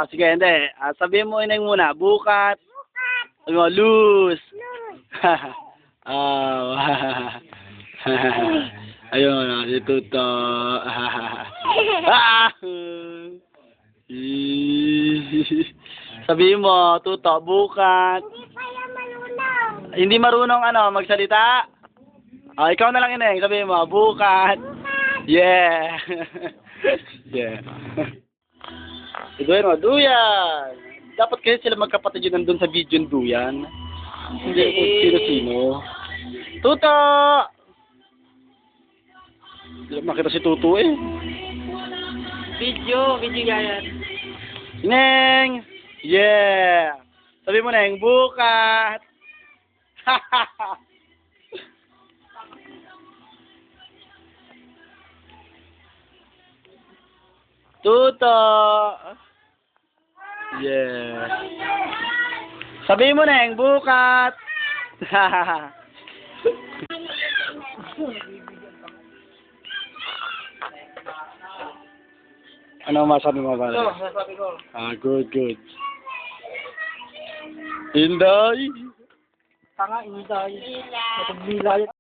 Sige, hindi. Sabihin mo ineng muna. Bukat. Sabi mo, loose. Ayun, si Tuto. Sabihin mo, Tuto, bukat. Hindi pa yan marunong. Hindi marunong magsalita? Ikaw na lang ineng. Sabihin mo, bukat. Yeah. Yeah. Duyan, duyan. Dapat kayo sila magkapatid yun nandun sa video ng duyan. Hindi kung sino-sino. Tuto! Hindi makita si Tuto eh. Video yan. Neng! Yeah! Sabi mo Neng, bukat! Tuto! Yeah! Sabi mo Neng, bukat! Ano masabi mo ba? Sabi ko. Good, good. Inday! Tanga, inday. Matagbilay.